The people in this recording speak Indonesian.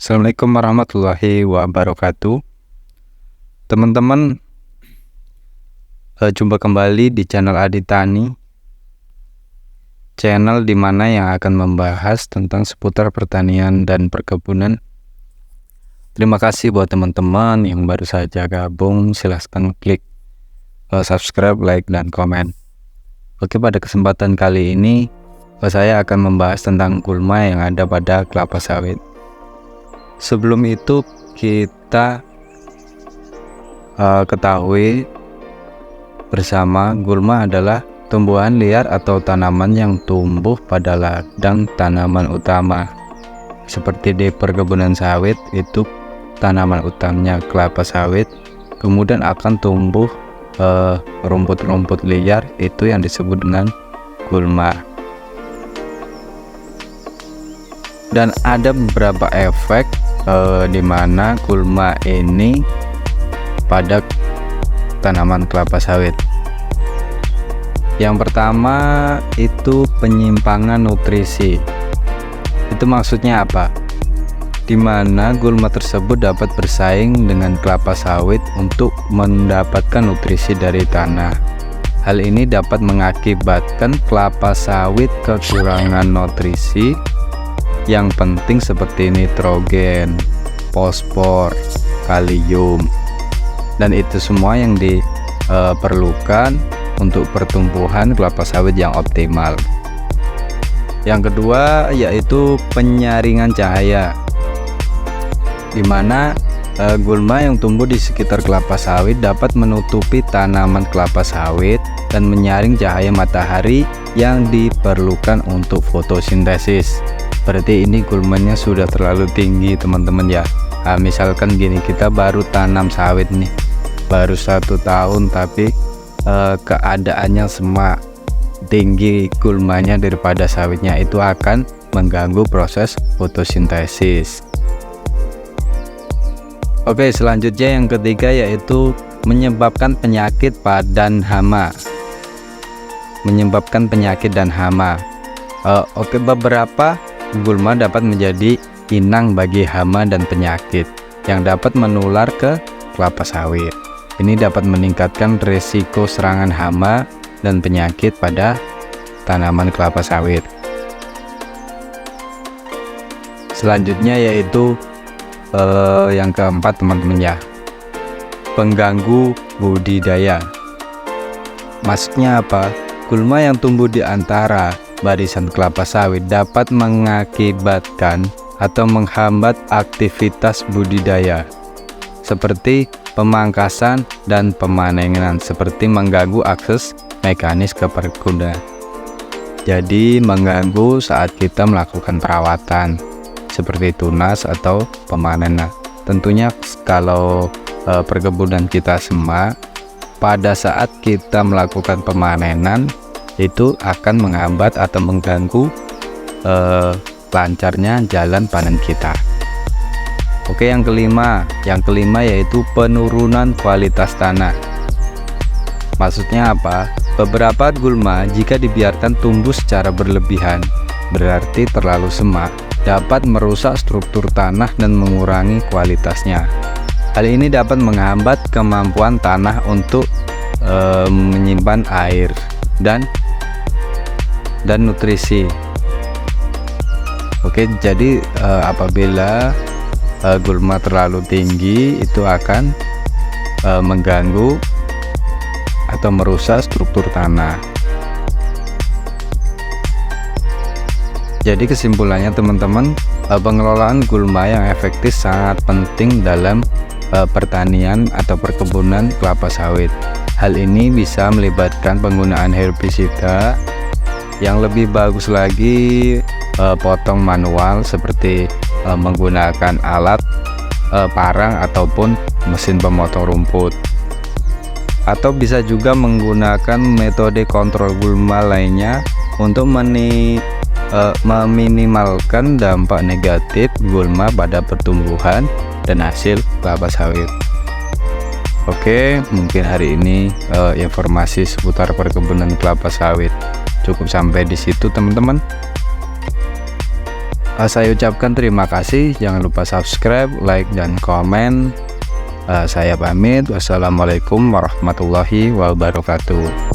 Assalamualaikum warahmatullahi wabarakatuh. Teman-teman, jumpa kembali di channel Adi Tani, channel dimana yang akan membahas tentang seputar pertanian dan perkebunan. Terima kasih buat teman-teman yang baru saja gabung. Silahkan klik subscribe, like, dan komen. Oke, pada kesempatan kali ini saya akan membahas tentang gulma yang ada pada kelapa sawit. Sebelum itu kita ketahui bersama, gulma adalah tumbuhan liar atau tanaman yang tumbuh pada ladang tanaman utama. Seperti di perkebunan sawit, itu tanaman utamanya kelapa sawit, kemudian akan tumbuh rumput-rumput liar, itu yang disebut dengan gulma. Dan ada beberapa efek di mana gulma ini pada tanaman kelapa sawit. Yang pertama itu penyimpangan nutrisi. Itu maksudnya apa? Di mana gulma tersebut dapat bersaing dengan kelapa sawit untuk mendapatkan nutrisi dari tanah. Hal ini dapat mengakibatkan kelapa sawit kekurangan nutrisi yang penting seperti nitrogen, fosfor, kalium, dan itu semua yang diperlukan untuk pertumbuhan kelapa sawit yang optimal. Yang kedua yaitu penyaringan cahaya, di mana gulma yang tumbuh di sekitar kelapa sawit dapat menutupi tanaman kelapa sawit dan menyaring cahaya matahari yang diperlukan untuk fotosintesis. Berarti ini gulmanya sudah terlalu tinggi, teman-teman ya. Misalkan gini, kita baru tanam sawit nih, baru 1 tahun, tapi keadaannya semak, tinggi gulmanya daripada sawitnya, itu akan mengganggu proses fotosintesis. Oke, selanjutnya yang ketiga yaitu menyebabkan penyakit dan hama. Menyebabkan penyakit dan hama. Oke, beberapa gulma dapat menjadi inang bagi hama dan penyakit yang dapat menular ke kelapa sawit. Ini dapat meningkatkan risiko serangan hama dan penyakit pada tanaman kelapa sawit. Selanjutnya yaitu yang keempat, teman-teman ya, pengganggu budidaya. Maksudnya apa? Gulma yang tumbuh di antara barisan kelapa sawit dapat mengakibatkan atau menghambat aktivitas budidaya seperti pemangkasan dan pemanenan, seperti mengganggu akses mekanis ke perkebunan. Jadi mengganggu saat kita melakukan perawatan seperti tunas atau pemanenan. Tentunya kalau perkebunan kita semak, pada saat kita melakukan pemanenan itu akan menghambat atau mengganggu lancarnya jalan panen kita. Oke, yang kelima yaitu penurunan kualitas tanah. Maksudnya apa? Beberapa gulma jika dibiarkan tumbuh secara berlebihan, berarti terlalu semak, dapat merusak struktur tanah dan mengurangi kualitasnya. Hal ini dapat menghambat kemampuan tanah untuk menyimpan air dan nutrisi. Oke, jadi apabila gulma terlalu tinggi, itu akan mengganggu atau merusak struktur tanah. Jadi kesimpulannya, teman-teman, pengelolaan gulma yang efektif sangat penting dalam pertanian atau perkebunan kelapa sawit. Hal ini bisa melibatkan penggunaan herbisida, yang lebih bagus lagi potong manual seperti menggunakan alat parang ataupun mesin pemotong rumput, atau bisa juga menggunakan metode kontrol gulma lainnya untuk meminimalkan dampak negatif gulma pada pertumbuhan dan hasil kelapa sawit. Oke, mungkin hari ini informasi seputar perkebunan kelapa sawit cukup sampai di situ, teman-teman. Saya ucapkan terima kasih, jangan lupa subscribe, like, dan komen. Saya pamit. Wassalamualaikum warahmatullahi wabarakatuh.